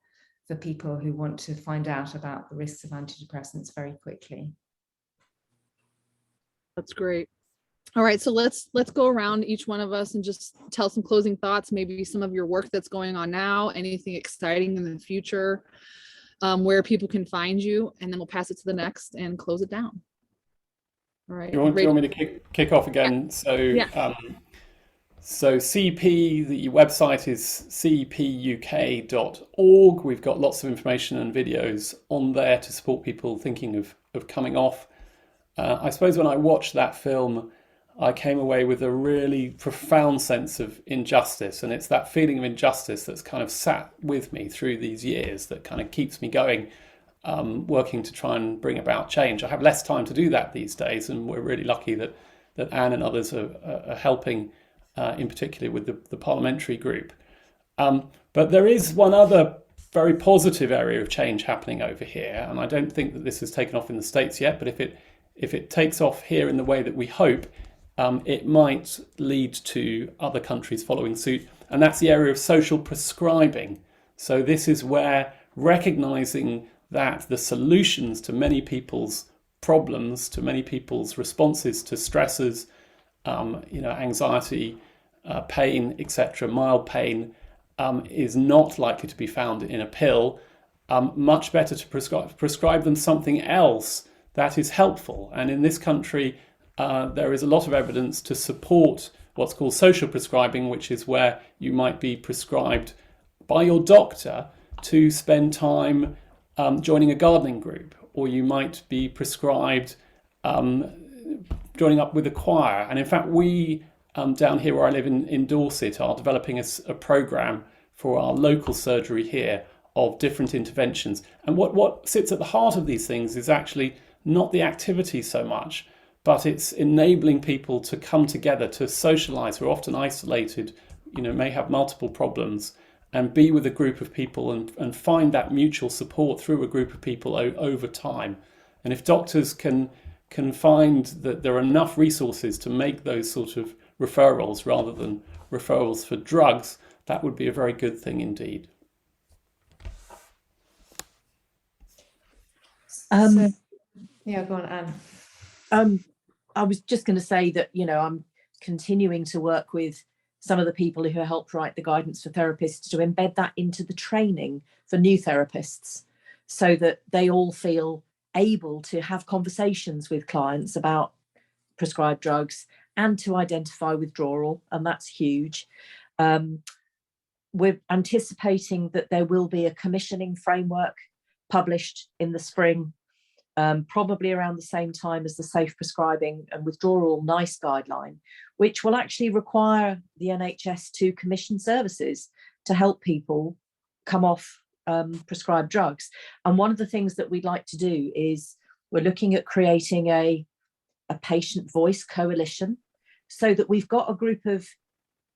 for people who want to find out about the risks of antidepressants very quickly. That's great. All right, so let's go around, each one of us, and just tell some closing thoughts, maybe some of your work that's going on now, anything exciting in the future, where people can find you, and then we'll pass it to the next and close it down. All right. Do you want me to kick off again? Yeah. So CEP, the website is CEP-UK.org. We've got lots of information and videos on there to support people thinking of coming off. I suppose when I watched that film, I came away with a really profound sense of injustice. And it's that feeling of injustice that's kind of sat with me through these years that kind of keeps me going, working to try and bring about change. I have less time to do that these days, and we're really lucky that Anne and others are helping, in particular with the parliamentary group. But there is one other very positive area of change happening over here, and I don't think that this has taken off in the States yet, but if it takes off here in the way that we hope, it might lead to other countries following suit, and that's the area of social prescribing. So this is where recognizing that the solutions to many people's problems, to many people's responses to stressors, anxiety, pain, etc., mild pain, is not likely to be found in a pill. Much better to prescribe them something else that is helpful. And in this country, there is a lot of evidence to support what's called social prescribing, which is where you might be prescribed by your doctor to spend time joining a gardening group, or you might be prescribed joining up with a choir. And in fact, we down here where I live in Dorset are developing a program for our local surgery here of different interventions. And what sits at the heart of these things is actually not the activity so much, but it's enabling people to come together, to socialize, who are often isolated may have multiple problems, and be with a group of people and find that mutual support through a group of people over time. And if doctors can find that there are enough resources to make those sort of referrals rather than referrals for drugs, that would be a very good thing indeed. Yeah, go on, Anne. I was just going to say that, I'm continuing to work with some of the people who helped write the guidance for therapists to embed that into the training for new therapists so that they all feel able to have conversations with clients about prescribed drugs and to identify withdrawal, and that's huge. We're anticipating that there will be a commissioning framework published in the spring, probably around the same time as the Safe Prescribing and Withdrawal NICE guideline, which will actually require the NHS to commission services to help people come off prescribed drugs. And one of the things that we'd like to do is we're looking at creating a patient voice coalition so that we've got a group of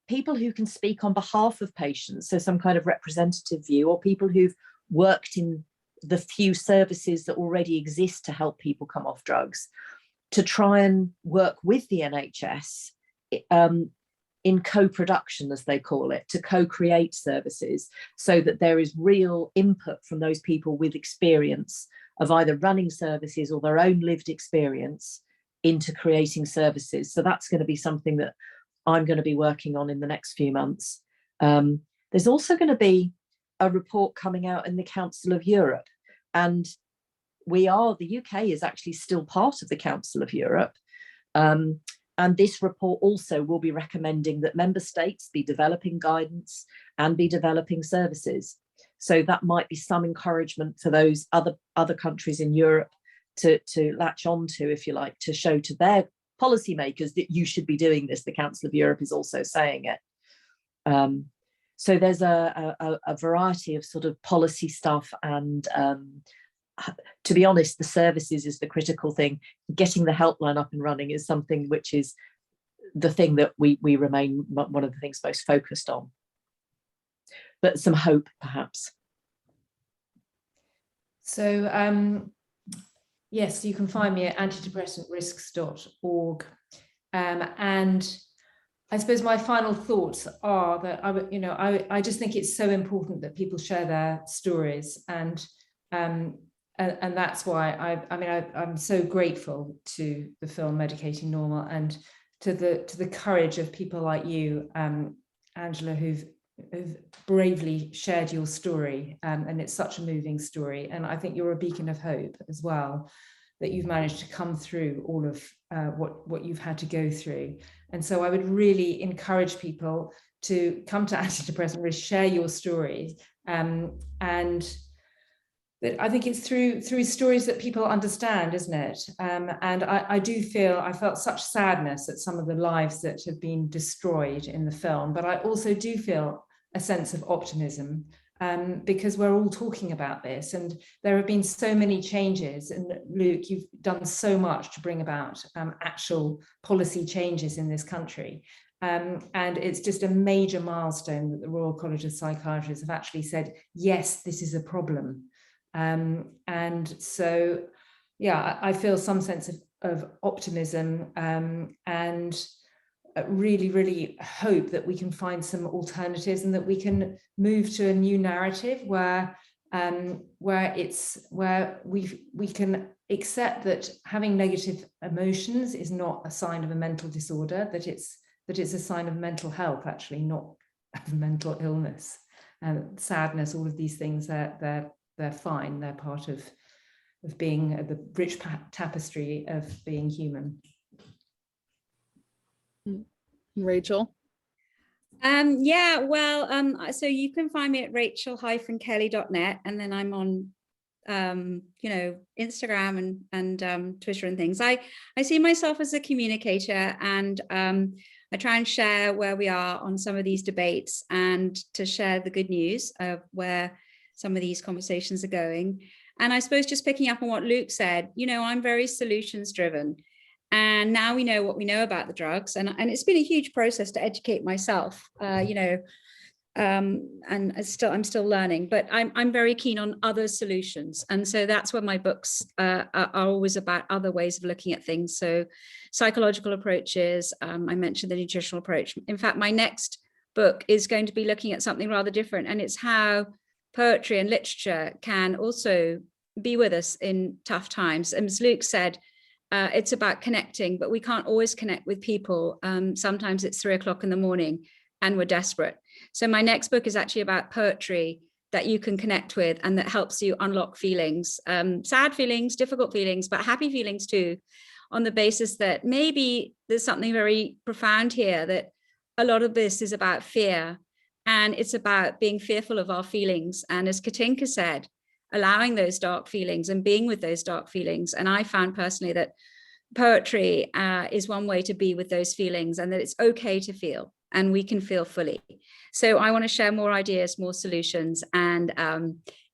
people who can speak on behalf of patients, so some kind of representative view, or people who've worked in the few services that already exist to help people come off drugs, to try and work with the NHS in co-production, as they call it, to co-create services so that there is real input from those people with experience of either running services or their own lived experience into creating services. So that's going to be something that I'm going to be working on in the next few months. There's also going to be a report coming out in the Council of Europe, and the UK is actually still part of the Council of Europe. And this report also will be recommending that member states be developing guidance and be developing services. So that might be some encouragement for those other countries in Europe to latch on to, if you like, to show to their policymakers that you should be doing this. The Council of Europe is also saying it. So there's a variety of sort of policy stuff, and to be honest, the services is the critical thing. Getting the helpline up and running is something which is the thing that we remain one of the things most focused on. But some hope, perhaps. So yes, you can find me at antidepressantrisks.org. And I suppose my final thoughts are that I just think it's so important that people share their stories, and that's why I'm so grateful to the film Medicating Normal and to the courage of people like you, Angela, who've bravely shared your story, and it's such a moving story, and I think you're a beacon of hope as well, that you've managed to come through all of what you've had to go through. And so I would really encourage people to come to Antidepressant Risk, share your stories, and that I think it's through stories that people understand, isn't it? And I felt such sadness at some of the lives that have been destroyed in the film, but I also do feel a sense of optimism, because we're all talking about this, and there have been so many changes. And Luke, you've done so much to bring about actual policy changes in this country. And it's just a major milestone that the Royal College of Psychiatrists have actually said, yes, this is a problem. And so, yeah, I feel some sense of optimism, and really, really hope that we can find some alternatives, and that we can move to a new narrative where we can accept that having negative emotions is not a sign of a mental disorder, that it's a sign of mental health, actually, not of mental illness. And sadness, all of these things, they're fine. They're part of being the rich tapestry of being human. Rachel? So you can find me at rachel-kelly.net, and then I'm on Instagram and Twitter and things. I see myself as a communicator, and I try and share where we are on some of these debates, and to share the good news of where some of these conversations are going. And I suppose just picking up on what Luke said, I'm very solutions driven. And now we know what we know about the drugs, and it's been a huge process to educate myself, and I'm still learning, but I'm very keen on other solutions. And so that's where my books are always about other ways of looking at things. So psychological approaches, I mentioned the nutritional approach. In fact, my next book is going to be looking at something rather different, and it's how poetry and literature can also be with us in tough times. And as Luke said, it's about connecting, but we can't always connect with people. Sometimes it's 3 o'clock in the morning and we're desperate. So my next book is actually about poetry that you can connect with and that helps you unlock feelings, sad feelings, difficult feelings, but happy feelings too, on the basis that maybe there's something very profound here, that a lot of this is about fear, and it's about being fearful of our feelings. And as Katinka said, allowing those dark feelings and being with those dark feelings. And I found personally that poetry is one way to be with those feelings, and that it's okay to feel, and we can feel fully. So I want to share more ideas, more solutions, and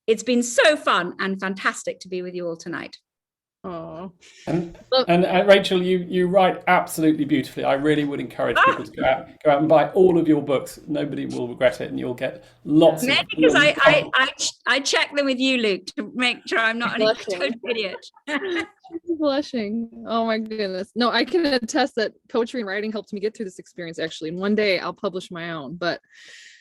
it's been so fun and fantastic to be with you all tonight. Oh, And Rachel, you write absolutely beautifully. I really would encourage people to go out and buy all of your books. Nobody will regret it, and you'll get lots of. Because I check them with you, Luke, to make sure I'm not an total idiot. Blushing. Oh my goodness. No, I can attest that poetry and writing helped me get through this experience, actually. And one day I'll publish my own. But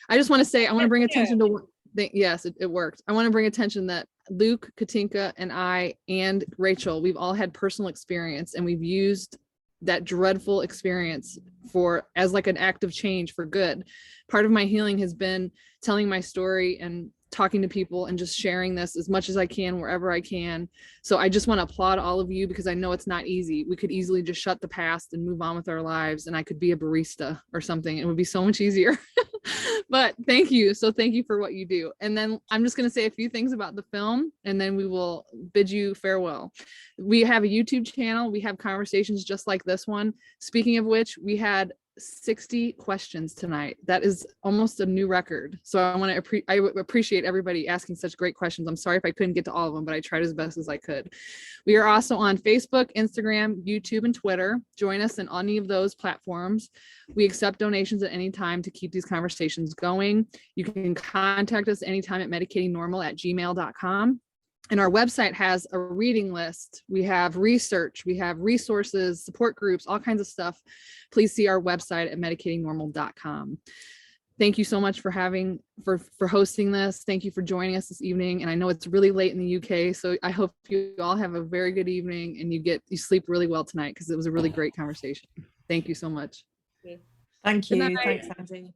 I just want to say, I want to bring attention to yes, it worked. I want to bring attention that Luke, Katinka, and I, and Rachel, we've all had personal experience, and we've used that dreadful experience as like an act of change for good. Part of my healing has been telling my story and talking to people and just sharing this as much as I can, wherever I can. So I just want to applaud all of you, because I know it's not easy. We could easily just shut the past and move on with our lives, and I could be a barista or something. It would be so much easier. But thank you. So thank you for what you do. And then I'm just going to say a few things about the film, and then we will bid you farewell. We have a YouTube channel. We have conversations just like this one. Speaking of which, we had 60 questions tonight. That is almost a new record. So I appreciate everybody asking such great questions. I'm sorry if I couldn't get to all of them, but I tried as best as I could. We are also on Facebook, Instagram, YouTube, and Twitter. Join us in any of those platforms. We accept donations at any time to keep these conversations going. You can contact us anytime at medicatingnormal@gmail.com. And our website has a reading list. We have research, we have resources, support groups, all kinds of stuff. Please see our website at medicatingnormal.com. Thank you so much for hosting this. Thank you for joining us this evening. And I know it's really late in the UK, so I hope you all have a very good evening and you sleep really well tonight, because it was a really great conversation. Thank you so much. Thank you. Good night. Thanks, Andy.